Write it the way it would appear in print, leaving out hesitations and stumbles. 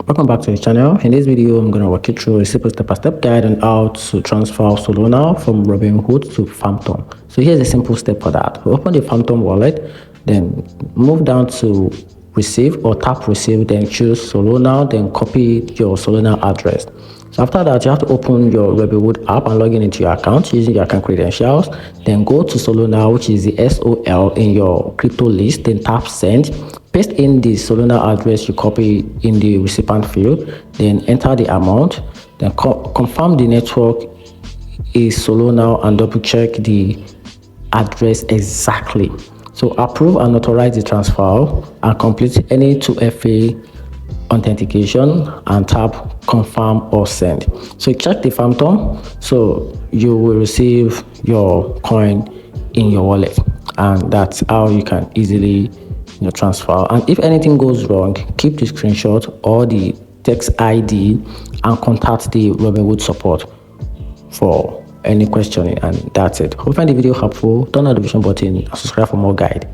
Welcome back to the channel. In this video, I'm going to walk you through a simple step-by-step guide on how to transfer Solana from Robinhood to Phantom. So here's a simple step for that. Open the Phantom wallet, then move down to receive or tap receive, then choose Solana, then copy your Solana address. So after that, you have to open your Robinhood app and log in into your account using your account credentials. Then go to Solana, which is the SOL in your crypto list, then tap send. Paste in the Solana address you copy in the recipient field, then enter the amount, then confirm the network is Solana and double check the address exactly. So approve and authorize the transfer and complete any 2FA authentication and tap confirm or send. So check the Phantom, so you will receive your coin in your wallet, and that's how you can easily transfer. And if anything goes wrong, keep the screenshot or the text ID and contact the Robinhood support for any questioning. And that's it. Hope you find the video helpful. Turn on the notification button and subscribe for more guide.